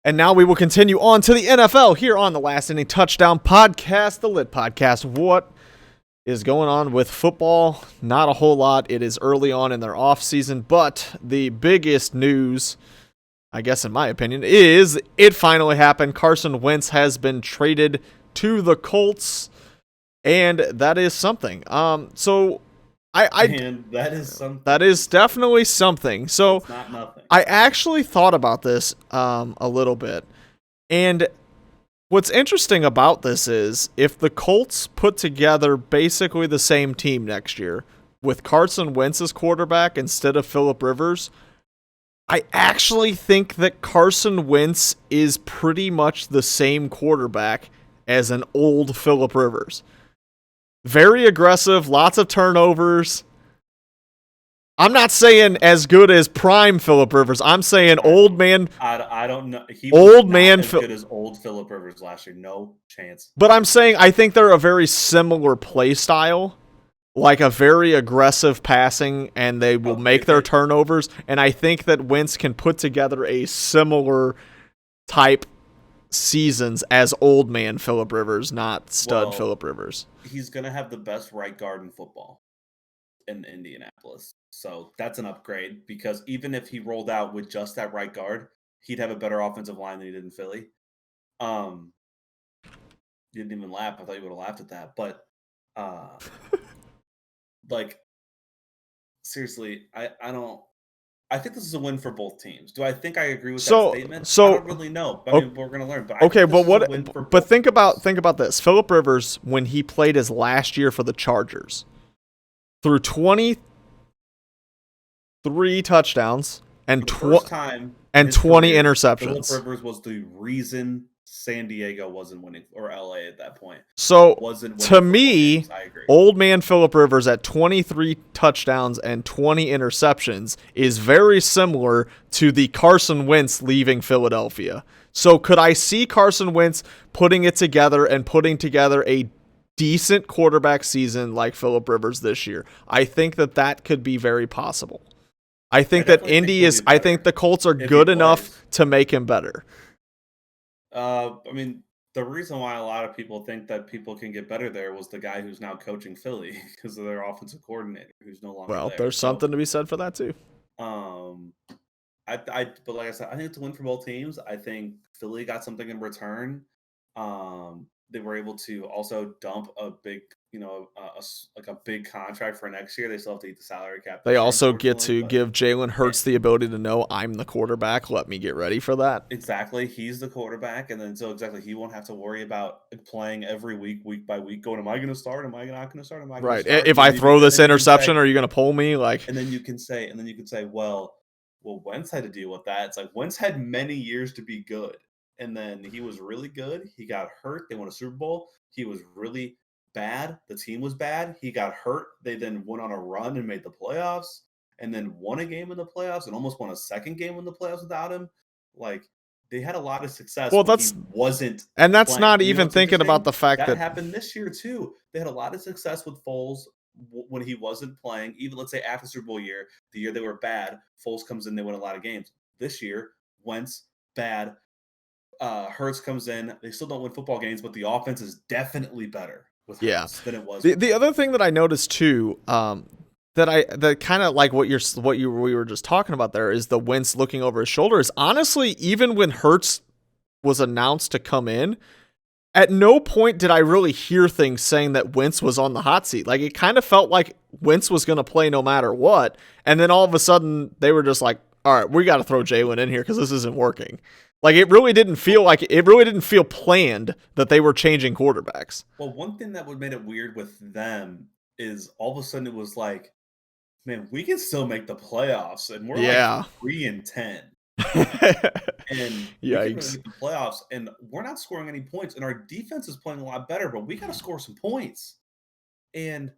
And now we will continue on to the NFL here on the Last Inning Touchdown Podcast, the Lit Podcast. What is going on with football? Not a whole lot. It is early on in their offseason, but the biggest news, I guess in my opinion, is it finally happened. Carson Wentz has been traded to the Colts, and that is something. And that is something. That is definitely something. So it's not nothing. I actually thought about this a little bit, and what's interesting about this is if the Colts put together basically the same team next year with Carson Wentz as quarterback instead of Phillip Rivers, I actually think that Carson Wentz is pretty much the same quarterback as an old Phillip Rivers. Very aggressive, lots of turnovers. I'm not saying as good as prime Phillip Rivers. I'm saying old man. I don't know. He old was man not as good as old Phillip Rivers last year. No chance. But I'm saying I think they're a very similar play style, like a very aggressive passing, and they will make their turnovers. And I think that Wentz can put together a similar type seasons as old man Phillip Rivers, not stud Phillip Rivers. He's going to have the best right guard in football in Indianapolis. So that's an upgrade, because even if he rolled out with just that right guard, he'd have a better offensive line than he did in Philly. You didn't even laugh. I thought you would have laughed at that. But like, seriously, I think this is a win for both teams. Do I think I agree with that statement? I don't really know. I mean, we're going to learn. But but think about this. Phillip Rivers, when he played his last year for the Chargers, threw 23 touchdowns and 20 interceptions. Phillip Rivers was the reason San Diego wasn't winning, or LA at that point. So, to me, old man Phillip Rivers at 23 touchdowns and 20 interceptions is very similar to the Carson Wentz leaving Philadelphia. So, could I see Carson Wentz putting it together and putting together a decent quarterback season like Phillip Rivers this year? I think that could be very possible. I think that I think the Colts are good enough to make him better. I mean, the reason why a lot of people think that people can get better there was the guy who's now coaching Philly, because of their offensive coordinator, who's no longer there. There's something to be said for that too. But like I said, I think it's a win for both teams. I think Philly got something in return. They were able to also dump a big, a big contract for next year. They still have to eat the salary cap. They also get to give Jalen Hurts the ability to know, I'm the quarterback. Let me get ready for that. Exactly. He's the quarterback. And then he won't have to worry about playing every week by week, going, am I going to start? Am I not going to start? Right. If I throw this interception, are you going to pull me? And then you can say, well, Wentz had to deal with that. It's like Wentz had many years to be good. And then he was really good. He got hurt. They won a Super Bowl. He was really bad. The team was bad. He got hurt. They then went on a run and made the playoffs, and then won a game in the playoffs, and almost won a second game in the playoffs without him. Like, they had a lot of success. Well, he wasn't, and that's playing. Not even thinking about the fact that happened this year too. They had a lot of success with Foles when he wasn't playing. Even let's say after Super Bowl year, the year they were bad, Foles comes in, they win a lot of games. This year, Wentz bad. Hurts comes in. They still don't win football games, but the offense is definitely better with Hurts than it was. The other thing that I noticed too, that kind of like we were just talking about there, is the Wentz looking over his shoulder. Is honestly, even when Hurts was announced to come in, at no point did I really hear things saying that Wentz was on the hot seat. Like, it kind of felt like Wentz was going to play no matter what, and then all of a sudden they were just like, all right, we got to throw Jalen in here because this isn't working. Like, it really didn't feel planned that they were changing quarterbacks. Well, one thing that would made it weird with them is all of a sudden it was like, man, we can still make the playoffs, and we're like 3-10. And yikes, we can really make the playoffs, and we're not scoring any points, and our defense is playing a lot better, but we got to score some points. And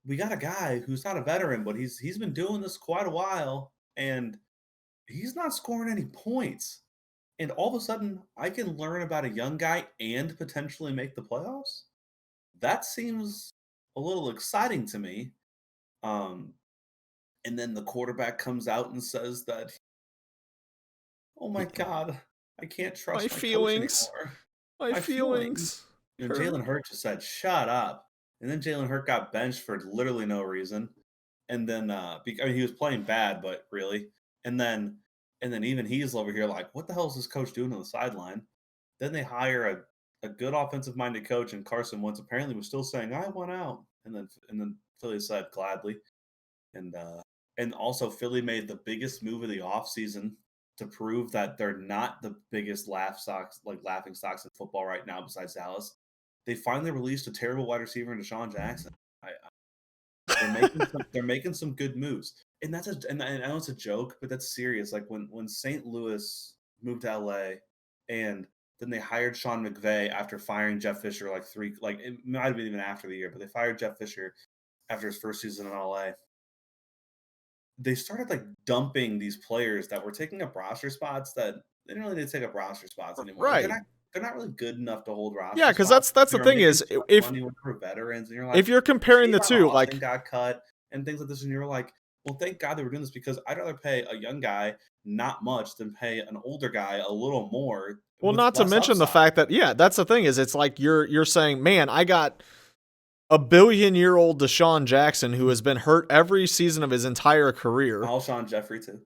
we got a guy who's not a veteran, but he's been doing this quite a while, and he's not scoring any points. And all of a sudden, I can learn about a young guy and potentially make the playoffs? That seems a little exciting to me. Um, and then the quarterback comes out and says that, "Oh my god, I can't My trust my coach feelings, anymore. my My feelings." feelings And hurt. Jalen Hurts just said, "Shut up." And then Jalen Hurts got benched for literally no reason. And then I mean, he was playing bad, but really. And then even he's over here like, "What the hell is this coach doing on the sideline?" Then they hire a good offensive minded coach, and Carson Wentz apparently was still saying, "I want out." And then Philly said gladly. And also Philly made the biggest move of the offseason to prove that they're not the biggest laughing stocks in football right now besides Dallas. They finally released a terrible wide receiver in Deshaun Jackson. They're making some good moves. And I know it's a joke, but that's serious. Like when St. Louis moved to LA and then they hired Sean McVay after firing Jeff Fisher like it might have been even after the year, but they fired Jeff Fisher after his first season in LA. They started like dumping these players that were taking up roster spots that they didn't really need to take up roster spots anymore. Like Right. they're not really good enough to hold Yeah, roster because spots. that's They the were thing making is too much money when they were veterans, and you're like, if you're comparing the Avon two, Austin like got cut and things like this, and you're like, well, thank God they were doing this because I'd rather pay a young guy not much than pay an older guy a little more well, with not to less mention the upside. fact that yeah, that's the thing is it's like you're saying, man, I got a 1 billion-year-old Deshaun Jackson who has been hurt every season of his entire career. Alshon Jeffrey too.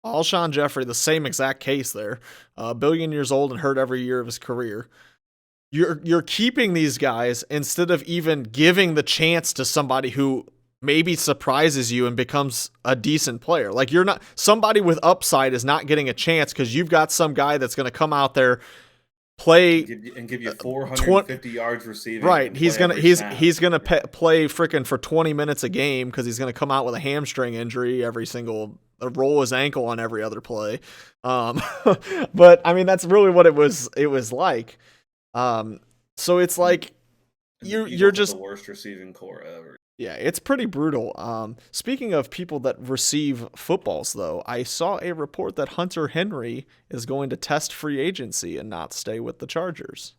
Alshon Jeffrey, the same exact case there, 1 billion years old and hurt every year of his career. You're keeping these guys instead of even giving the chance to somebody who maybe surprises you and becomes a decent player. Like you're not somebody with upside is not getting a chance because you've got some guy that's going to come out there play And give you 20 450 yards receiving right. and play every snap. He's gonna play freaking for 20 minutes a game because he's gonna come out with a hamstring injury every single roll his ankle on every other play. But I mean that's really what it was. It was like. So it's like And the you're Eagles have just the worst receiving core ever. yeah, it's pretty brutal. Speaking of people that receive footballs, though, I saw a report that Hunter Henry is going to test free agency and not stay with the Chargers.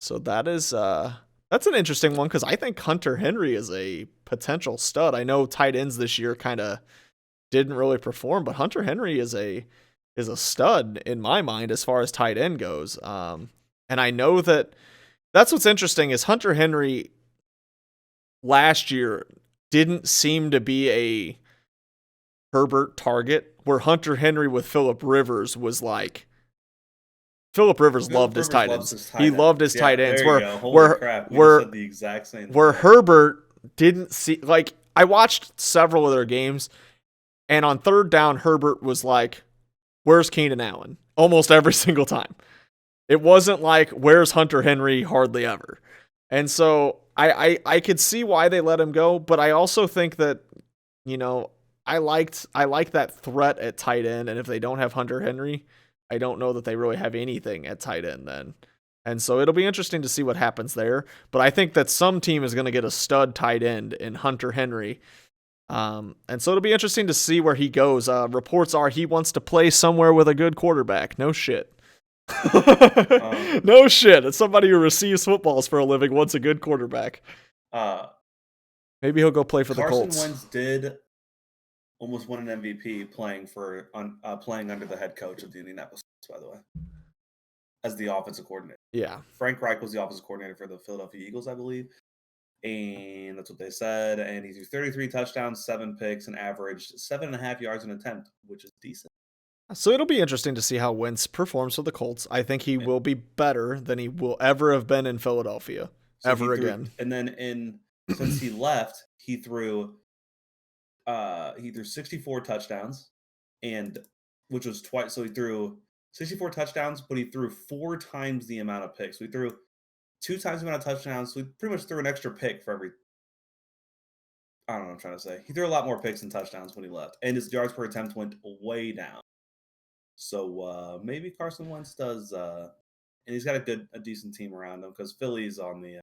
So that's an interesting one because I think Hunter Henry is a potential stud. I know tight ends this year kind of didn't really perform, but Hunter Henry is a stud in my mind as far as tight end goes. And I know that's what's interesting is Hunter Henry last year didn't seem to be a Herbert target, where Hunter Henry with Phillip Rivers was like Phillip Rivers Philip loved his Rivers tight loves ends. his He tight loved ends. his Yeah, tight ends. there you go. Holy crap. We just said the exact same Where thing. Herbert didn't see like I watched several of their games, and on third down, Herbert was like, "Where's Keenan Allen?" Almost every single time. It wasn't like, "Where's Hunter Henry?" Hardly ever. And so I could see why they let him go, but I also think that, you know, I like that threat at tight end, and if they don't have Hunter Henry, I don't know that they really have anything at tight end then. And so it'll be interesting to see what happens there. But I think that some team is going to get a stud tight end in Hunter Henry. And so it'll be interesting to see where he goes. Reports are he wants to play somewhere with a good quarterback. No shit. No shit. It's somebody who receives footballs for a living wants a good quarterback. Maybe he'll go play for the Colts. Carson Wentz did almost win an MVP playing under the head coach of the Indianapolis Colts, by the way, as the offensive coordinator. Yeah. Frank Reich was the offensive coordinator for the Philadelphia Eagles, I believe. And that's what they said. And he threw 33 touchdowns, 7 picks, and averaged 7.5 yards an attempt, which is decent. So it'll be interesting to see how Wentz performs for the Colts. I think he will be better than he will ever have been in Philadelphia again. And then since he left, he threw 64 touchdowns, and which was twice. So he threw 64 touchdowns, but he threw 4 times the amount of picks. So he threw 2 times the amount of touchdowns. So he pretty much threw an extra pick for every. I don't know what I'm trying to say. He threw a lot more picks than touchdowns when he left, and his yards per attempt went way down. So maybe Carson Wentz does, and he's got a decent team around him because Philly's on the.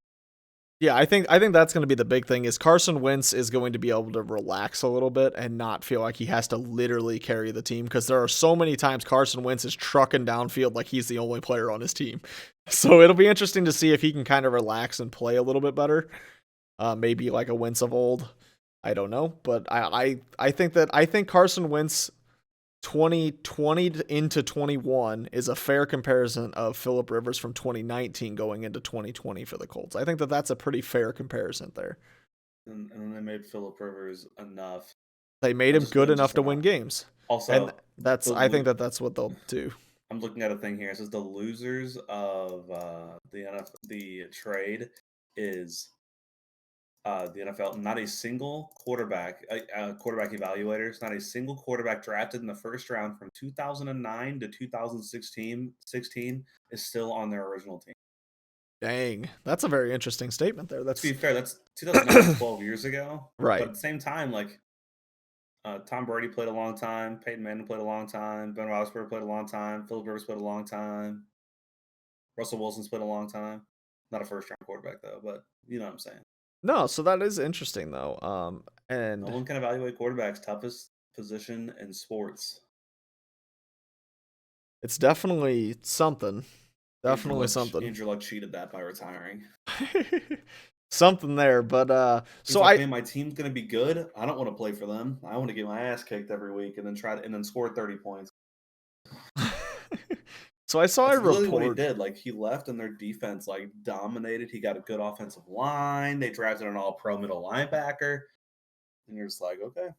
Yeah, I think that's going to be the big thing is Carson Wentz is going to be able to relax a little bit and not feel like he has to literally carry the team because there are so many times Carson Wentz is trucking downfield like he's the only player on his team. So it'll be interesting to see if he can kind of relax and play a little bit better. maybe like a Wentz of old. I don't know, but I think Carson Wentz 2020 into 21 is a fair comparison of Phillip Rivers from 2019 going into 2020 for the Colts. I think that that's a pretty fair comparison there. And then they made Phillip Rivers enough. They made him good enough to win games. And Also, I think that that's what they'll do. I'm looking at a thing here. It says the losers of the trade is the NFL. Not a single quarterback evaluators. Not a single quarterback drafted in the first round from 2009 to 2016 is still on their original team. Dang, that's a very interesting statement there. That's to be fair. That's 2009, 12 years ago. right. But at the same time, like Tom Brady played a long time. Peyton Manning played a long time. Ben Roethlisberger played a long time. Phillip Rivers played a long time. Russell Wilson's played a long time. Not a first-round quarterback, though, but you know what I'm saying. No, so that is interesting, though. And no one can evaluate quarterbacks. Toughest position in sports. It's definitely something. Definitely something. Andrew Luck cheated that by retiring. Something there, but so like, man, my team's gonna be good. I don't want to play for them. I want to get my ass kicked every week and then score 30 points. So I saw That's a report. Literally what he did. Like he left and their defense like dominated. He got a good offensive line. They drafted an all-pro middle linebacker, and you're just like, okay.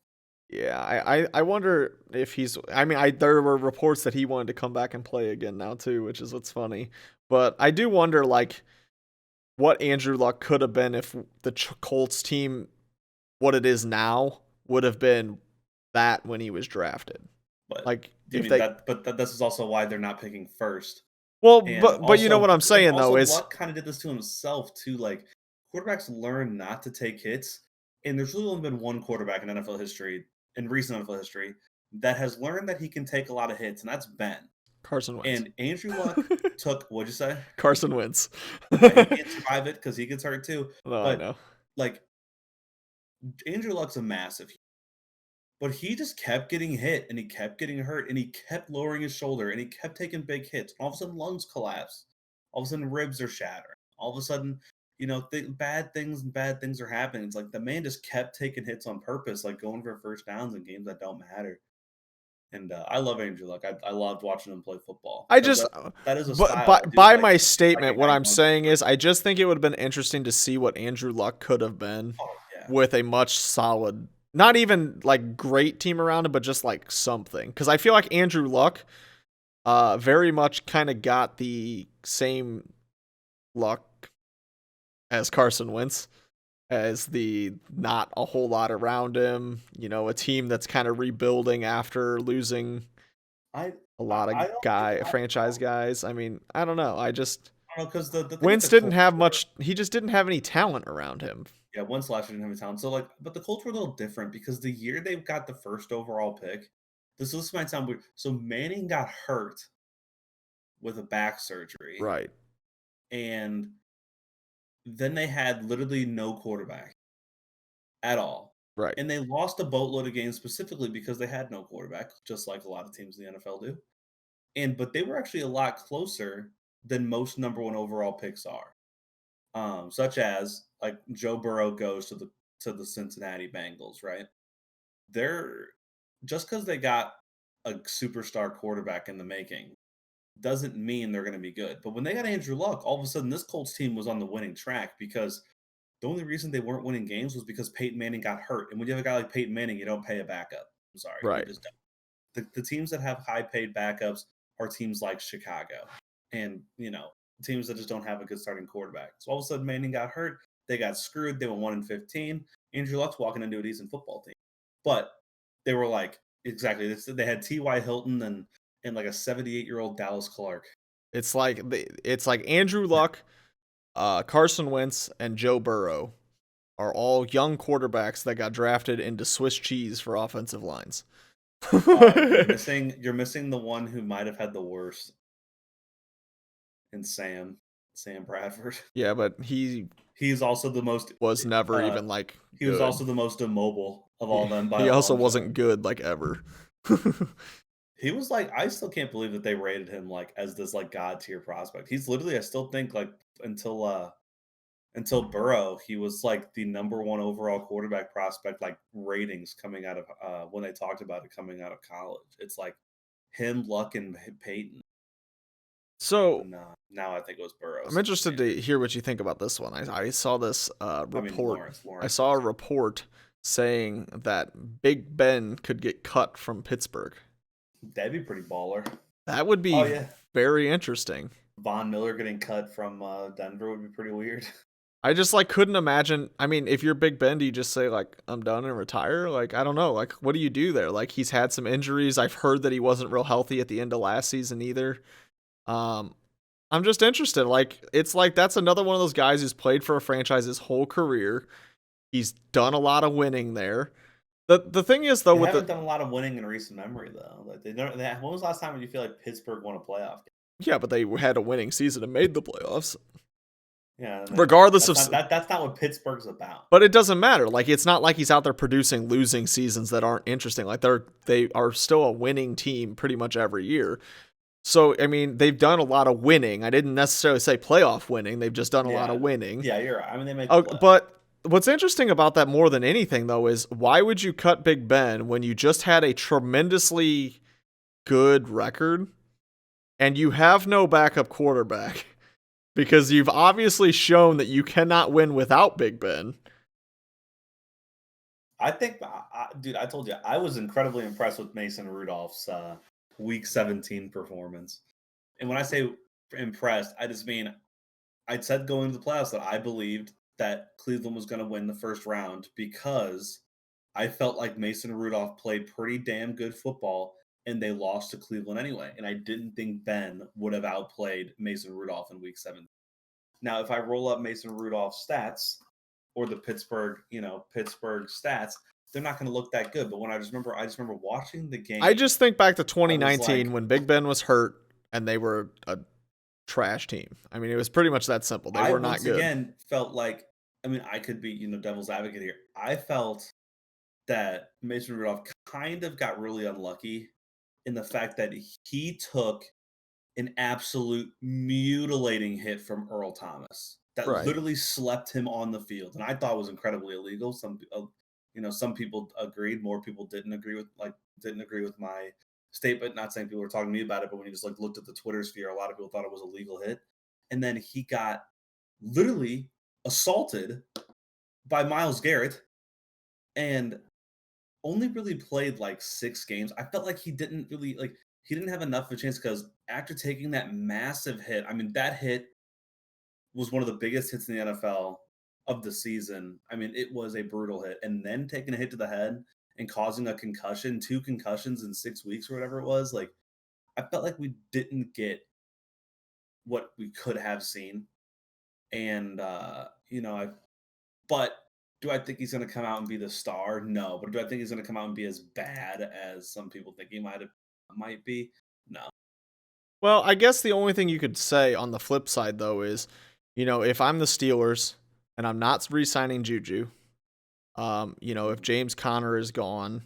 Yeah, I wonder if he's. I mean, there were reports that he wanted to come back and play again now too, which is what's funny. But I do wonder, like, what Andrew Luck could have been if the Colts team, what it is now, would have been that when he was drafted. But like, if they, but this is also why they're not picking first. Well, but you know what I'm saying though is Luck kind of did this to himself too. Like quarterbacks learn not to take hits, and there's really only been one quarterback in NFL history, in recent NFL history, that has learned that he can take a lot of hits, and that's Ben. Carson Wentz. And Andrew Luck took, what'd you say? Carson Wentz. He can't survive it because he gets hurt too. No, but, I know. Like, Andrew Luck's a massive, but he just kept getting hit and he kept getting hurt and he kept lowering his shoulder and he kept taking big hits. All of a sudden, lungs collapse. All of a sudden, ribs are shattering. All of a sudden, you know, bad things are happening. It's like the man just kept taking hits on purpose, like going for first downs in games that don't matter. And I love Andrew Luck. I loved watching him play football. That is a style. By my statement, what I'm saying is I just think it would have been interesting to see what Andrew Luck could have been with a much solid, not even like great team around him, but just like something. Because I feel like Andrew Luck very much kind of got the same luck as Carson Wentz, as the not a whole lot around him, you know, a team that's kind of rebuilding after losing a lot of franchise guys. I mean, I don't know. I don't know, because the Wentz didn't have much. He just didn't have any talent around him. Yeah, Wentz last year didn't have any talent. So like, but the Colts were a little different because the year they got the first overall pick, this might sound weird. So Manning got hurt with a back surgery, right? And then they had literally no quarterback at all. Right. And they lost a boatload of games specifically because they had no quarterback, just like a lot of teams in the NFL do. But they were actually a lot closer than most number one overall picks are. Such as like Joe Burrow goes to the Cincinnati Bengals, right? They're just because they got a superstar quarterback in the making doesn't mean they're going to be good. But when they got Andrew Luck, all of a sudden this Colts team was on the winning track because the only reason they weren't winning games was because Peyton Manning got hurt. And when you have a guy like Peyton Manning, you don't pay a backup. I'm sorry. Right. You just don't. The teams that have high paid backups are teams like Chicago and, you know, teams that just don't have a good starting quarterback. So all of a sudden Manning got hurt. They got screwed. They went 1-15. Andrew Luck's walking into a decent football team. But they were like, exactly. They had T.Y. Hilton and like a 78-year-old Dallas Clark. It's like Andrew Luck, Carson Wentz, and Joe Burrow are all young quarterbacks that got drafted into Swiss cheese for offensive lines. You're missing the one who might have had the worst. And Sam Bradford. Yeah, but he's also the most was never even like he was also the most immobile of all them. He also wasn't good like ever. He was like, I still can't believe that they rated him like as this like god tier prospect. He's literally, I still think like until until Burrow, he was like the number one overall quarterback prospect, like ratings coming out of when they talked about it coming out of college. It's like him, Luck, and Peyton. So And now I think it was Burrow. I'm interested to hear what you think about this one. I saw this report. I mean, Lawrence. I saw a report saying that Big Ben could get cut from Pittsburgh. That'd be pretty baller. That would be very interesting. Von Miller getting cut from Denver would be pretty weird. I just like couldn't imagine. I mean, if you're Big Ben, do you just say like I'm done and retire? Like I don't know. Like what do you do there? Like he's had some injuries. I've heard that he wasn't real healthy at the end of last season either. I'm just interested. Like it's like that's another one of those guys who's played for a franchise his whole career. He's done a lot of winning there. The thing is though, they haven't done a lot of winning in recent memory though. Like when was the last time when you feel like Pittsburgh won a playoff game? Yeah, but they had a winning season and made the playoffs. Yeah, regardless of that's not what Pittsburgh's about. But it doesn't matter. Like it's not like he's out there producing losing seasons that aren't interesting. Like they are still a winning team pretty much every year. So I mean, they've done a lot of winning. I didn't necessarily say playoff winning. They've just done a lot of winning. Yeah, you're right. I mean, they made. But what's interesting about that more than anything though is why would you cut Big Ben when you just had a tremendously good record and you have no backup quarterback? Because you've obviously shown that you cannot win without Big Ben. I think, dude, I told you, I was incredibly impressed with Mason Rudolph's Week 17 performance. And when I say impressed, I just mean I'd said going into the playoffs that I believed that Cleveland was going to win the first round because I felt like Mason Rudolph played pretty damn good football and they lost to Cleveland anyway. And I didn't think Ben would have outplayed Mason Rudolph in Week 7. Now, if I roll up Mason Rudolph's stats or the Pittsburgh stats, they're not going to look that good. But when I just remember watching the game. I just think back to 2019 when Big Ben was hurt and they were a trash team. I mean, it was pretty much that simple. They were not good. Again, felt like, I mean, I could be, devil's advocate here. I felt that Mason Rudolph kind of got really unlucky in the fact that he took an absolute mutilating hit from Earl Thomas that literally slept him on the field, and I thought it was incredibly illegal. Some people agreed, more people didn't agree with my statement. Not saying people were talking to me about it, but when you just looked at the Twitter sphere, a lot of people thought it was a legal hit, and then he got literally assaulted by Myles Garrett, and only really played 6 games. I felt like he didn't have enough of a chance because after taking that massive hit, I mean, that hit was one of the biggest hits in the NFL of the season. I mean, it was a brutal hit. And then taking a hit to the head and causing a concussion, 2 concussions in 6 weeks or whatever it was, I felt like we didn't get what we could have seen. And, but do I think he's going to come out and be the star? No. But do I think he's going to come out and be as bad as some people think he might be? No. Well, I guess the only thing you could say on the flip side, though, is, if I'm the Steelers and I'm not re-signing Juju, if James Conner is gone,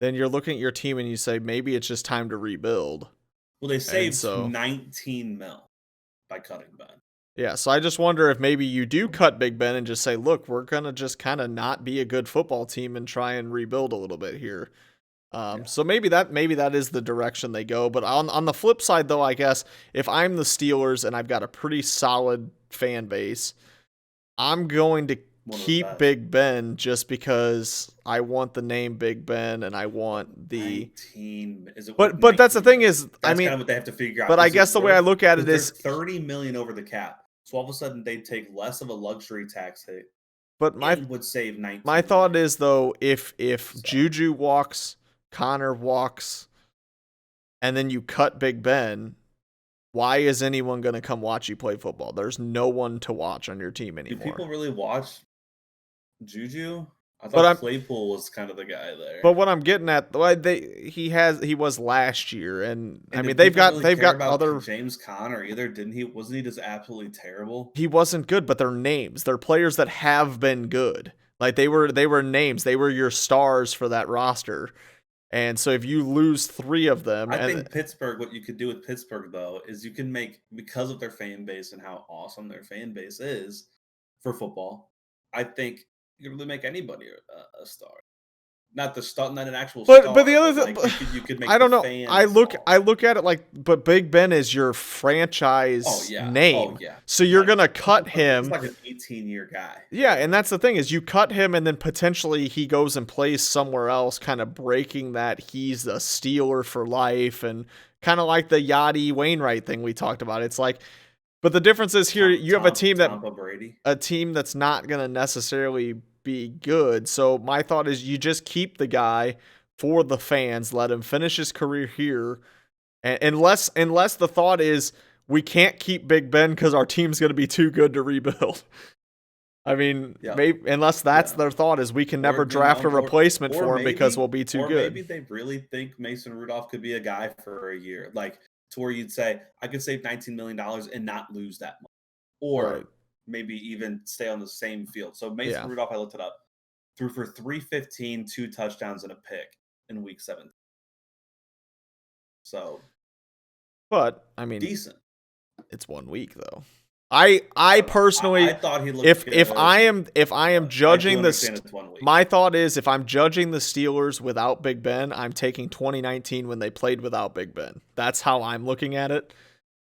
then you're looking at your team and you say, maybe it's just time to rebuild. Well, they saved $19 million by cutting Ben. Yeah, so I just wonder if maybe you do cut Big Ben and just say, look, we're going to just kind of not be a good football team and try and rebuild a little bit here. So maybe that is the direction they go. But on the flip side, though, I guess if I'm the Steelers and I've got a pretty solid fan base, I'm going to keep Big Ben just because I want the name Big Ben and I want the 19. But that's the thing is, that's kind of what they have to figure out. But I guess the way I look at it is $30 million over the cap. So all of a sudden they'd take less of a luxury tax hit. But would save 19. My thought is though, if Juju walks, Connor walks, and then you cut Big Ben, why is anyone going to come watch you play football? There's no one to watch on your team anymore. Do people really watch Juju? I thought Claypool was kind of the guy there. But what I'm getting at, he was last year, and I mean they've got other James Conner either, didn't he? Wasn't he just absolutely terrible? He wasn't good, but they're names. They're players that have been good. They were names. They were your stars for that roster. And so if you lose 3 of them, I think Pittsburgh, what you could do with Pittsburgh though, is you can make, because of their fan base and how awesome their fan base is, for football. I think you can really make anybody a star. Not the star, not an actual But the star, other but thing, like you could I make the don't know. fans I star. look at it like, but Big Ben is your Oh franchise yeah, oh name, yeah. so you're Like gonna cut he's him. like an 18-year guy. Yeah, and that's the thing is you cut him, and then potentially he goes and plays somewhere else, kind of breaking that he's a Steeler for life, and kind of like the Yachty Wainwright thing we talked about. It's like, but the difference is here you have Tampa Brady. a team that's not going to necessarily be good. So my thought is you just keep the guy for the fans, let him finish his career here, and unless the thought is we can't keep Big Ben because our team's going to be too good to rebuild. I mean, Yeah, maybe unless that's yeah. their thought is we can never Or draft a replacement for him because we'll be too or good. maybe they really think Mason Rudolph could be a guy for a year, like to where you'd say I could save $19 million and not lose that much, Right. or maybe even stay on the same field. So Mason Yeah. Rudolph, I looked it up, threw for 315, 2 touchdowns and a pick in week 7. So But I mean, decent. it's 1 week though. I I personally, thought he looked if good, I am but I do judging understand this, it's 1 week. my thought is if I'm judging the Steelers without Big Ben, I'm taking 2019 when they played without Big Ben. That's how I'm looking at it.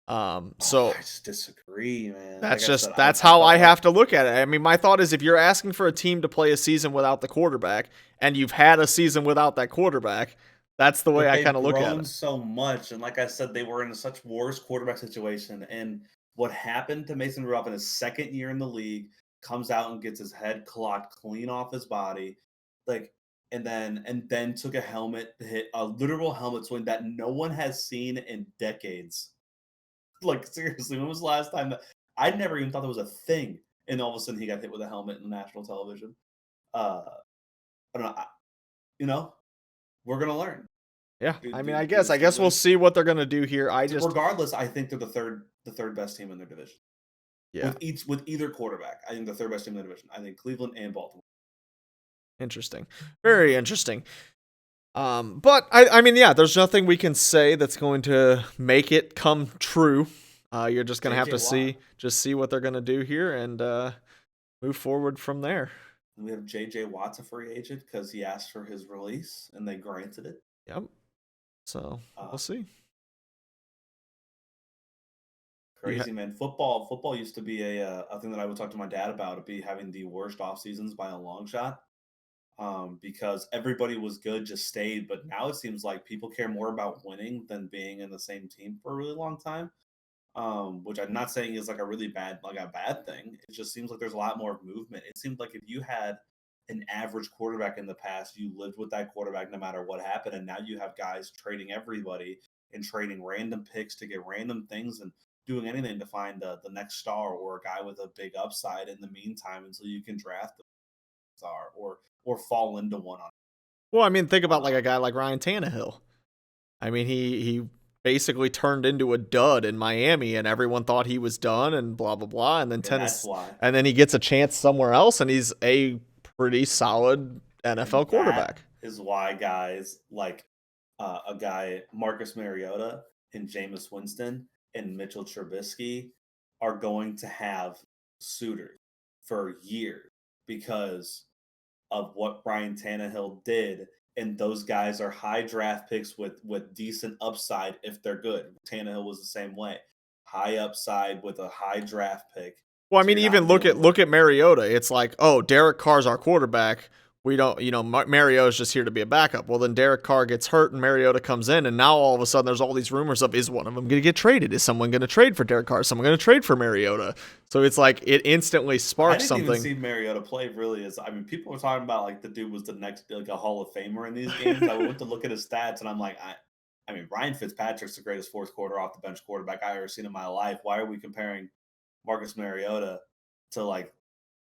I So just disagree, man. Like that's I said, just that's I how I thought have to look at it. I mean, my thought is if you're asking for a team to play a season without the quarterback and you've had a season without that quarterback, that's the way but I they've kind of look at grown it. so much, and like I said, they were in such worse quarterback situation. And what happened to Mason Rudolph in his second year in the league comes out and gets his head clocked clean off his body, like, and then took a helmet hit, a literal helmet swing that no one has seen in decades. Like seriously, when was the last time that I never even thought that was a thing? And all of a sudden, he got hit with a helmet in national television. Uh, I don't know. You know, we're gonna learn. Yeah, Do I mean, do do the I guess we'll Steelers. see what they're gonna do here. I just, Regardless, I think they're the third best team in their division. yeah, With either quarterback, I think the third best team in the division. I think Cleveland and Baltimore. interesting, very interesting. But I mean, yeah, there's nothing we can say that's going to make it come true. You're just gonna have JJ to Watt. see what they're gonna do here and move forward from there. And we have JJ Watt's a free agent because he asked for his release and they granted it. Yep. So Uh, we'll see. You Crazy man. Football used to be a thing that I would talk to my dad about. It be having the worst off seasons by a long shot. Because everybody was good, just stayed. But now it seems like people care more about winning than being in the same team for a really long time. Which I'm not saying is like a bad thing. It just seems like there's a lot more movement. It seems like if you had an average quarterback in the past, you lived with that quarterback no matter what happened, and now you have guys trading everybody and trading random picks to get random things and doing anything to find the next star or a guy with a big upside in the meantime until you can draft the star or fall into one on. Well, I mean, think about like a Um, guy like Ryan Tannehill. I mean, he basically turned into a dud in Miami, and everyone thought he was done, and blah blah blah. And then and that's tennis, why. and then he gets a chance somewhere else, and he's a pretty solid NFL And that quarterback. is why guys like a guy Marcus Mariota and Jameis Winston and Mitchell Trubisky are going to have suitors for years because of what Brian Tannehill did. And those guys are high draft picks with decent upside if they're good. Tannehill was the same way, high upside with a high draft pick. Well, I So mean, you're even not dealing with look at Mariota. It's like, oh, Derek Carr's our quarterback. We don't, Mariota's just here to be a backup. Well, then Derek Carr gets hurt and Mariota comes in, and now all of a sudden there's all these rumors of is one of them going to get traded? Is someone going to trade for Derek Carr? Is someone going to trade for Mariota? So it's like it instantly I sparks didn't even something. see Mariota play really as I mean, people were talking about like the dude was the next like a Hall of Famer in these games. I went to look at his stats and I'm like, I mean, Ryan Fitzpatrick's the greatest fourth quarter off the bench quarterback I ever seen in my life. Why are we comparing Marcus Mariota to like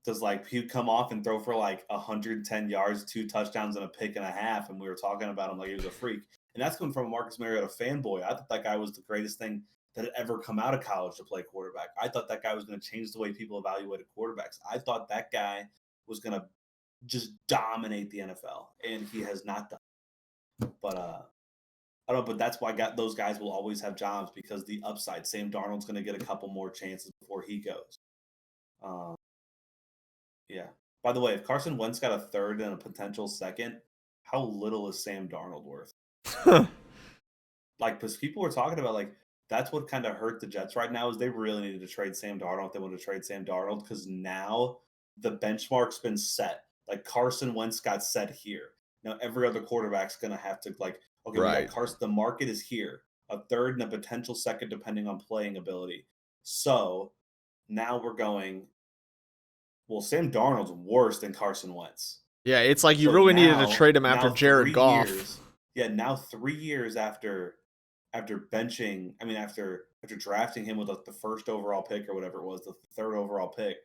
does like he'd come off and throw for like 110 yards, 2 touchdowns, and a pick and a half, and we were talking about him like he was a freak. And that's coming from a Marcus Mariota fanboy. I thought that guy was the greatest thing that had ever come out of college to play quarterback. I thought that guy was going to change the way people evaluated quarterbacks. I thought that guy was going to just dominate the NFL, and he has not done. But I don't know, but that's why those guys will always have jobs because the upside. Sam Darnold's going to get a couple more chances before he goes. Um, Yeah. By the way, if Carson Wentz got a third and a potential second, how little is Sam Darnold worth? Like, because people were talking about, like, that's what kind of hurt the Jets right now is they really needed to trade Sam Darnold if they wanted to trade Sam Darnold because now the benchmark's been set. Like, Carson Wentz got set here. Now, every other quarterback's going to have to, like, okay, we got Right. Carson. The market is here. A third and a potential second, depending on playing ability. So now we're going, well, Sam Darnold's worse than Carson Wentz. Yeah, it's like you So really needed to now, trade him after now Jared 3 Goff. years, yeah, now 3 years after benching, I mean, after drafting him with like the first overall pick or whatever it was, the third overall pick,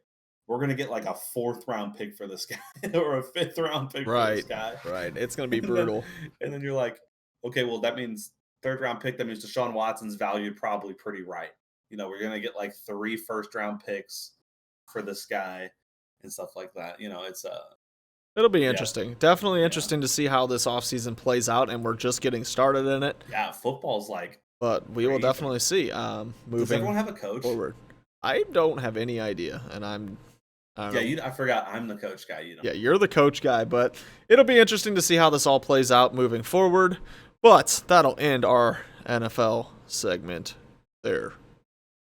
we're gonna get like a 4th-round pick for this guy or a 5th-round pick for this guy. Right. It's gonna be And brutal. then you're like, okay, well that means 3rd-round pick. That means Deshaun Watson's valued probably pretty right. You know, we're gonna get like 3 first-round picks for this guy and stuff like that. You know, it's It'll be yeah. interesting. Definitely interesting to see how this offseason plays out, and we're just getting started in it. Yeah, football's like. But we will crazy. definitely see. Does Moving everyone have a coach? forward. I don't have any idea, and I don't know. I forgot. I'm the coach guy. You know. Yeah, you're the coach guy, but it'll be interesting to see how this all plays out moving forward. But that'll end our NFL segment there.